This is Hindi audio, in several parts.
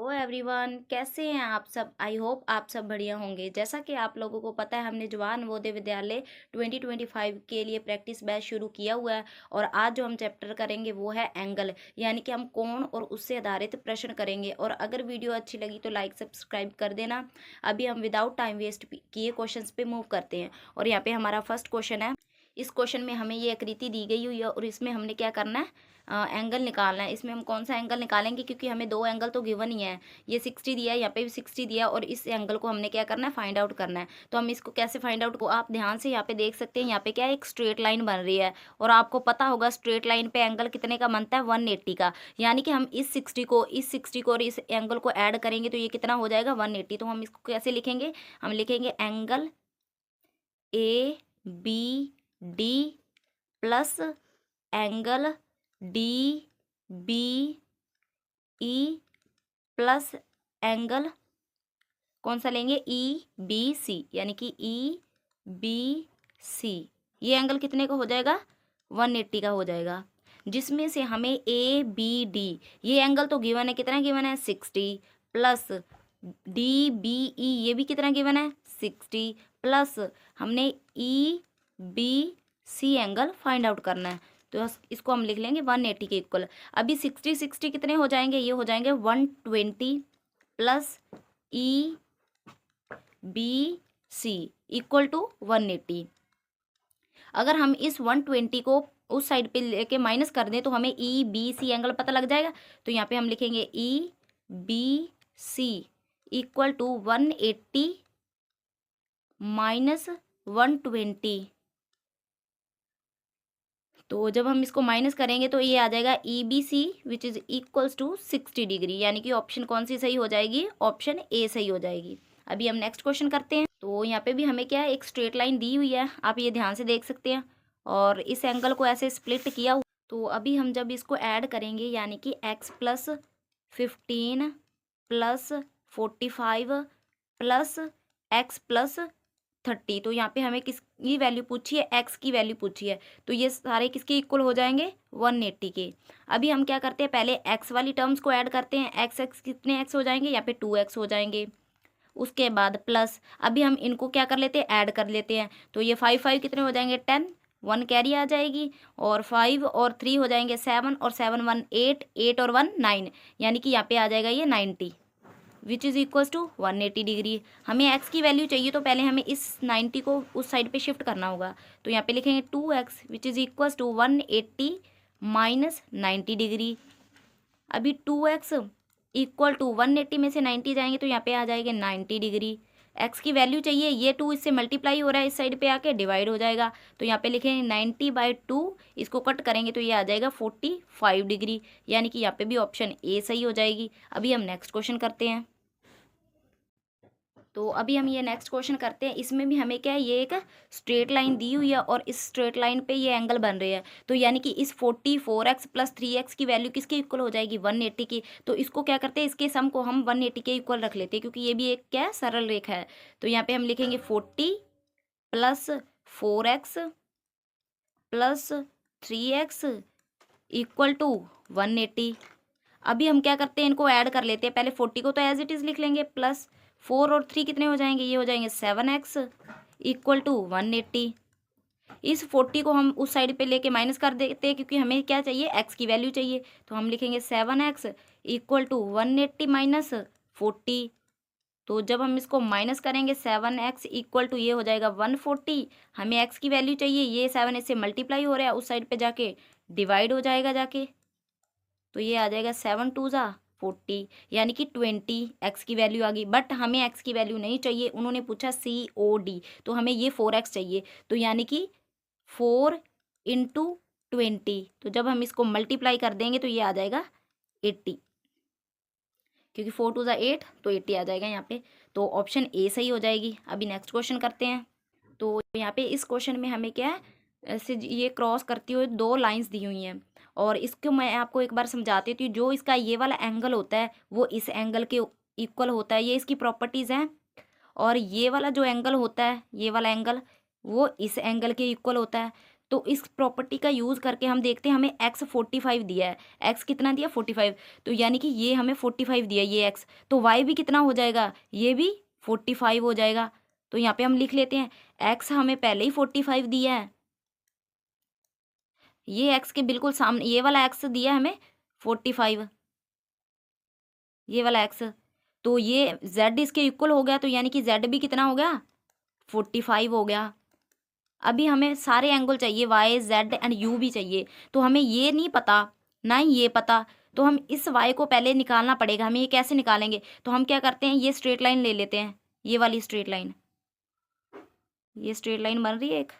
हेलो एवरीवन, कैसे हैं आप सब। आई होप आप सब बढ़िया होंगे। जैसा कि आप लोगों को पता है, हमने जवान नवोदय विद्यालय 2025 के लिए प्रैक्टिस बैच शुरू किया हुआ है। और आज जो हम चैप्टर करेंगे वो है एंगल, यानी कि हम कोण और उससे आधारित प्रश्न करेंगे। और अगर वीडियो अच्छी लगी तो लाइक सब्सक्राइब कर देना। अभी हम विदाउट टाइम वेस्ट किए क्वेश्चन पे मूव करते हैं। और यहाँ पे हमारा फर्स्ट क्वेश्चन है। इस क्वेश्चन में हमें ये आकृति दी गई हुई है और इसमें हमने क्या करना है, एंगल निकालना है। इसमें हम कौन सा एंगल निकालेंगे, क्योंकि हमें दो एंगल तो गिवन ही है। ये 60 दिया है, यहाँ पे भी 60 दिया है, और इस एंगल को हमने क्या करना है, फाइंड आउट करना है। तो हम इसको कैसे फाइंड आउट को आप ध्यान से यहाँ पे देख सकते हैं। यहाँ पे क्या है, एक स्ट्रेट लाइन बन रही है। और आपको पता होगा स्ट्रेट लाइन पे एंगल कितने का बनता है, 180 का। यानी कि हम इस 60 को और इस एंगल को ऐड करेंगे तो ये कितना हो जाएगा, 180। तो हम इसको कैसे लिखेंगे, हम लिखेंगे angle ABD plus angle DBE plus angle कौन सा लेंगे, EBC, यानी कि EBC। ये एंगल कितने का हो जाएगा, 180 का हो जाएगा। जिसमें से हमें ABD, ये एंगल तो गिवन है, कितना गिवन है, 60, प्लस DBE, ये भी कितना गिवन है, 60, प्लस हमने EBC एंगल फाइंड आउट करना है। तो इसको हम लिख लेंगे 180 के इक्वल। अभी 60 60 कितने हो जाएंगे, ये हो जाएंगे 120 प्लस EBC इक्वल टू 180। अगर हम इस 120 को उस साइड पे लेके माइनस कर दें तो हमें EBC एंगल पता लग जाएगा। तो यहाँ पे हम लिखेंगे EBC इक्वल टू 180 माइनस 120। तो जब हम इसको माइनस करेंगे तो ये आ जाएगा EBC which is equals to 60 degree. यानी कि ऑप्शन कौन सी सही हो जाएगी, ऑप्शन ए सही हो जाएगी। अभी हम नेक्स्ट क्वेश्चन करते हैं। तो यहाँ पे भी हमें क्या है, एक स्ट्रेट लाइन दी हुई है, आप ये ध्यान से देख सकते हैं। और इस एंगल को ऐसे स्प्लिट किया हुआ। तो अभी हम जब इसको ऐड करेंगे, यानी कि x plus 15 plus 45 plus x plus 30, तो यहाँ पे हमें किसकी वैल्यू पूछी है, x की वैल्यू पूछी है। तो ये सारे किसके इक्वल हो जाएंगे, 180 के। अभी हम क्या करते हैं, पहले x वाली टर्म्स को ऐड करते हैं। x कितने x हो जाएंगे, यहाँ पे 2x हो जाएंगे। उसके बाद प्लस, अभी हम इनको क्या कर लेते हैं, ऐड कर लेते हैं। तो ये 5 5 कितने हो जाएंगे, 10, 1 कैरी आ जाएगी। और 5 और 3 हो जाएंगे 7, और 7 1 8, 8 और 1 9, यानी कि यहाँ पे आ जाएगा ये 90 which is equals to 180 degree. हमें x की वैल्यू चाहिए तो पहले हमें इस 90 को उस साइड पे शिफ्ट करना होगा। तो यहाँ पे लिखेंगे 2x which is equals to 180 minus 90 degree. अभी 2x इक्वल टू 180 में से 90 जाएंगे तो यहाँ पे आ जाएगा 90 डिग्री। x की वैल्यू चाहिए, ये 2 इससे मल्टीप्लाई हो रहा है, इस साइड पे आके डिवाइड हो जाएगा। तो यहाँ पे लिखेंगे 90/2, इसको कट करेंगे तो ये आ जाएगा 45 डिग्री। यानी कि यहाँ पे भी ऑप्शन ए सही हो जाएगी। अभी हम नेक्स्ट क्वेश्चन करते हैं। तो अभी हम ये नेक्स्ट क्वेश्चन करते हैं। इसमें भी हमें क्या है, ये एक स्ट्रेट लाइन दी हुई है और इस स्ट्रेट लाइन पे ये एंगल बन रहे हैं। तो यानी कि इस 44x प्लस 3x की वैल्यू किसके इक्वल हो जाएगी, 180 की। तो इसको क्या करते हैं, इसके सम को हम 180 के इक्वल रख लेते हैं, क्योंकि ये भी एक क्या है, सरल रेखा है। तो यहाँ पे हम लिखेंगे 40 plus 4x plus 3x equal to 180। अभी हम क्या करते हैं, इनको ऐड कर लेते हैं। पहले 40 को तो एज इट इज़ लिख लेंगे, प्लस 4 और 3 कितने हो जाएंगे, ये हो जाएंगे 7x इक्वल टू 180। इस 40 को हम उस साइड पे लेके माइनस कर देते हैं, क्योंकि हमें क्या चाहिए, x की वैल्यू चाहिए। तो हम लिखेंगे 7x इक्वल टू 180 माइनस 40। तो जब हम इसको माइनस करेंगे 7x इक्वल टू ये हो जाएगा 140। हमें x की वैल्यू चाहिए, ये 7 इससे मल्टीप्लाई हो रहा है, उस साइड पे जाके डिवाइड हो जाएगा जाके। तो ये आ जाएगा 7 2 ज़ा 40, यानी कि 20 x की वैल्यू आ गई। बट हमें x की वैल्यू नहीं चाहिए, उन्होंने पूछा COD, तो हमें ये 4x चाहिए। तो यानी कि 4 इंटू 20, तो जब हम इसको मल्टीप्लाई कर देंगे तो ये आ जाएगा 80, क्योंकि 4 2 ज़ा 8, तो 80 आ जाएगा यहाँ पे। तो ऑप्शन ए सही हो जाएगी। अभी नेक्स्ट क्वेश्चन करते हैं। तो यहाँ पे इस क्वेश्चन में हमें क्या है, ऐसे ये क्रॉस करती हुई दो लाइंस दी हुई हैं। और इसको मैं आपको एक बार समझाती हूँ। जो इसका ये वाला एंगल होता है वो इस एंगल के इक्वल होता है, ये इसकी प्रॉपर्टीज़ हैं। और ये वाला जो एंगल होता है, ये वाला एंगल, वो इस एंगल के इक्वल होता है। तो इस प्रॉपर्टी का यूज़ करके हम देखते हैं हमें x 45 दिया है, x कितना दिया 45, तो यानी कि ये हमें 45 दिया ये x, तो y भी कितना हो जाएगा, ये भी 45 हो जाएगा। तो यहाँ पे हम लिख लेते हैं x हमें पहले ही 45 दिया है, ये x के बिल्कुल सामने ये वाला x दिया है हमें 45, ये वाला x, तो ये z इसके इक्वल हो गया, तो यानी कि z भी कितना हो गया 45 हो गया। अभी हमें सारे एंगल चाहिए, y z एंड u भी चाहिए, तो हमें ये नहीं पता ना ही ये पता, तो हम इस y को पहले निकालना पड़ेगा। हमें ये कैसे निकालेंगे, तो हम क्या करते हैं, ये स्ट्रेट लाइन ले लेते हैं, ये वाली स्ट्रेट लाइन, ये स्ट्रेट लाइन बन रही है एक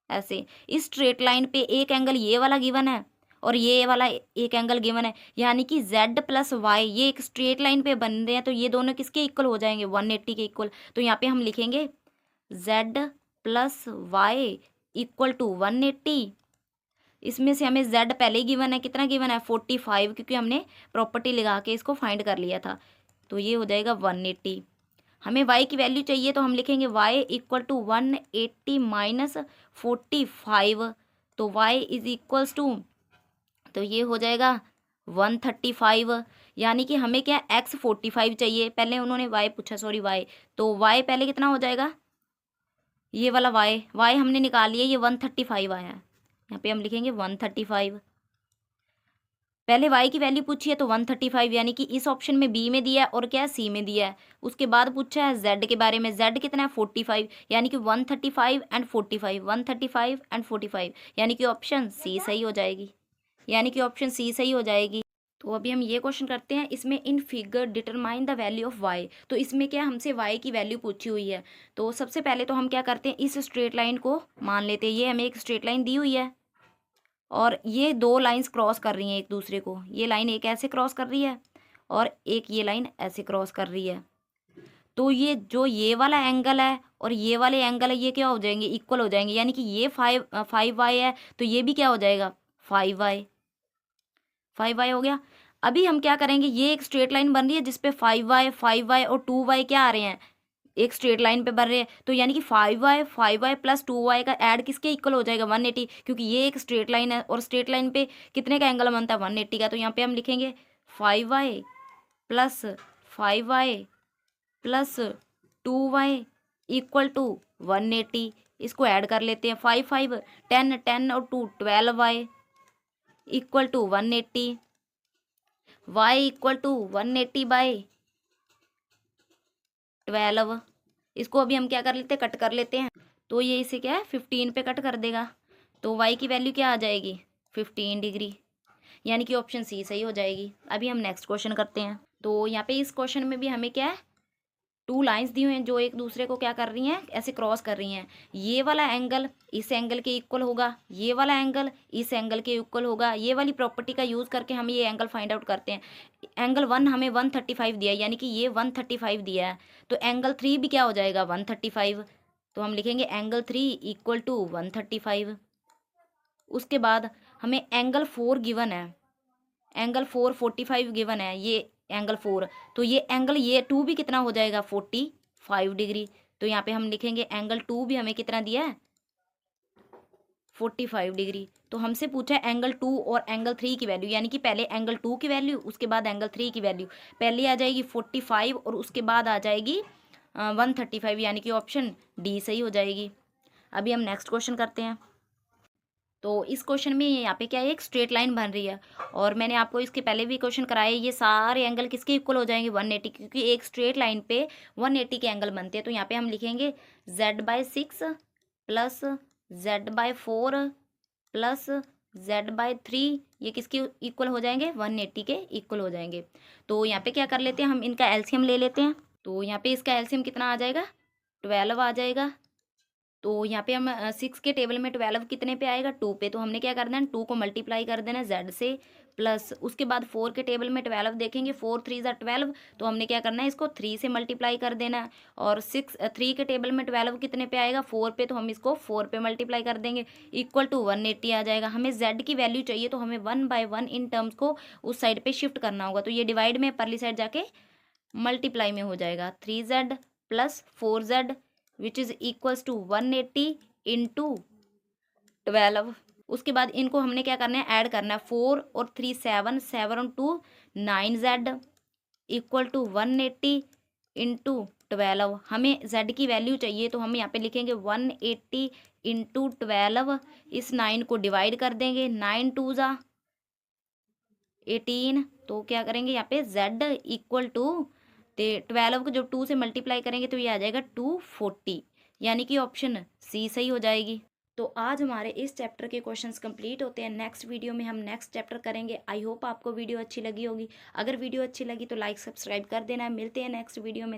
ऐसे, इस स्ट्रेट लाइन पे एक एंगल ये वाला गिवन है और ये वाला एक एंगल गिवन है, यानी कि z प्लस वाई ये एक स्ट्रेट लाइन पे बन रहे हैं, तो ये दोनों किसके इक्वल हो जाएंगे 180 के इक्वल। तो यहाँ पे हम लिखेंगे z plus y equal to 180, इसमें से हमें z पहले ही गिवन है, कितना गिवन है 45, क्योंकि हमने प्रॉपर्टी लगा के इसको फाइंड कर लिया था, तो ये हो जाएगा 180। हमें y की वैल्यू चाहिए, तो हम लिखेंगे y इक्वल टू 180 माइनस 45, तो y इज इक्वल्स टू, तो ये हो जाएगा 135, यानी कि हमें क्या x 45 चाहिए, पहले उन्होंने y पूछा, सॉरी y, तो y पहले कितना हो जाएगा, ये वाला y हमने निकाल लिया, ये 135 आया है, यहाँ पे हम लिखेंगे 135। पहले y की वैल्यू पूछी है तो 135, यानी कि इस ऑप्शन में b में दिया है और क्या है c में दिया है। उसके बाद पूछा है z के बारे में, z कितना है 45, यानी कि 135 एंड 45, 135 एंड 45, यानी कि ऑप्शन c सही हो जाएगी, यानी कि ऑप्शन c सही हो जाएगी। तो अभी हम ये क्वेश्चन करते हैं, इसमें in figure determine the value of y, तो इसमें क्या हमसे y की वैल्यू पूछी हुई है। तो सबसे पहले तो हम क्या करते हैं, इस स्ट्रेट लाइन को मान लेते हैं, ये हमें एक स्ट्रेट लाइन दी हुई है और ये दो लाइंस क्रॉस कर रही हैं एक दूसरे को, ये लाइन एक ऐसे क्रॉस कर रही है और एक ये लाइन ऐसे क्रॉस कर रही है, तो ये जो ये वाला एंगल है और ये वाले एंगल है, ये क्या हो जाएंगे, इक्वल हो जाएंगे, यानी कि ये 5y है तो ये भी क्या हो जाएगा 5y, 5y हो गया। अभी हम क्या करेंगे, ये एक स्ट्रेट लाइन बन रही है जिसपे 5y और 2y क्या आ रहे हैं, एक स्ट्रेट लाइन पे बन रहे हैं, तो यानी कि 5y प्लस 2y का ऐड किसके इक्वल हो जाएगा 180, क्योंकि ये एक स्ट्रेट लाइन है और स्ट्रेट लाइन पे कितने का एंगल बनता है 180 का, तो यहाँ पे हम लिखेंगे 5y plus 5y plus 2y equal to 180, इसको ऐड कर लेते हैं, 5 5 10 10 और 2 12y equal to 180, y equal to 180 by 12, इसको अभी हम क्या कर लेते हैं, कट कर लेते हैं, तो ये इसे क्या है 15 पे कट कर देगा, तो y की वैल्यू क्या आ जाएगी 15 डिग्री, यानी कि ऑप्शन सी सही हो जाएगी। अभी हम नेक्स्ट क्वेश्चन करते हैं, तो यहाँ पे इस क्वेश्चन में भी हमें क्या है, टू लाइंस दी हुई हैं जो एक दूसरे को क्या कर रही हैं, ऐसे क्रॉस कर रही हैं, ये वाला एंगल इस एंगल के इक्वल होगा, ये वाला एंगल इस एंगल के इक्वल होगा, ये वाली प्रॉपर्टी का यूज़ करके हम ये एंगल फाइंड आउट करते हैं। एंगल 1 हमें 135 दिया है, यानी कि ये 135 दिया है, तो एंगल 3 भी क्या हो जाएगा 135, तो हम लिखेंगे एंगल 3 इक्वल टू 135। उसके बाद हमें एंगल 4 गिवन है, एंगल 4 45 गिवन है, ये एंगल 4, तो ये एंगल ये 2 भी कितना हो जाएगा 45 डिग्री, तो यहाँ पे हम लिखेंगे एंगल 2 भी हमें कितना दिया है 45 डिग्री। तो हमसे पूछा है एंगल 2 और एंगल 3 की वैल्यू, यानी कि पहले एंगल 2 की वैल्यू उसके बाद एंगल 3 की वैल्यू, पहले आ जाएगी 45 और उसके बाद आ जाएगी 135, यानी कि ऑप्शन डी सही हो जाएगी। अभी हम नेक्स्ट क्वेश्चन करते हैं, तो इस क्वेश्चन में यहाँ पे क्या है, एक स्ट्रेट लाइन बन रही है और मैंने आपको इसके पहले भी क्वेश्चन कराया, ये सारे एंगल किसके इक्वल हो जाएंगे 180, क्योंकि एक स्ट्रेट लाइन पे 180 के एंगल बनते हैं, तो यहाँ पे हम लिखेंगे z/6 plus z/4 plus z/3, ये किसके इक्वल हो जाएंगे 180 के इक्वल हो जाएंगे। तो यहाँ पे क्या कर लेते हैं, हम इनका एलसीएम ले लेते हैं, तो यहाँ पे इसका एलसीएम कितना आ जाएगा 12 आ जाएगा, तो यहाँ पे हम 6 के टेबल में 12 कितने पे आएगा 2 पे, तो हमने क्या करना है 2 को मल्टीप्लाई कर देना z से, प्लस उसके बाद 4 के टेबल में 12 देखेंगे, 4 3 ज़ा 12, तो हमने क्या करना है इसको 3 से मल्टीप्लाई कर देना है, और 3 के टेबल में 12 कितने पे आएगा 4 पे, तो हम इसको 4 पे मल्टीप्लाई कर देंगे, इक्वल टू 180 आ जाएगा। हमें z की वैल्यू चाहिए, तो हमें 1 बाय 1 इन टर्म्स को उस साइड पर शिफ्ट करना होगा, तो ये डिवाइड में परली साइड जाके मल्टीप्लाई में हो जाएगा, 3z plus 4z which is equals to 180 into 12। उसके बाद इनको हमने क्या करना है, ऐड करना है। 4 और 3 7, 7 और 2 9z इक्वल टू 180 इंटू 12। हमें z की वैल्यू चाहिए, तो हम यहाँ पे लिखेंगे 180 इंटू 12। इस 9 को डिवाइड कर देंगे, 9 2 ज़ा 18। तो क्या करेंगे यहाँ पे z इक्वल टू 12 को जब 2 से मल्टीप्लाई करेंगे तो ये आ जाएगा 240, यानी कि ऑप्शन सी सही हो जाएगी। तो आज हमारे इस चैप्टर के क्वेश्चंस कंप्लीट होते हैं। नेक्स्ट वीडियो में हम नेक्स्ट चैप्टर करेंगे। आई होप आपको वीडियो अच्छी लगी होगी। अगर वीडियो अच्छी लगी तो लाइक सब्सक्राइब कर देना। मिलते हैं नेक्स्ट वीडियो में।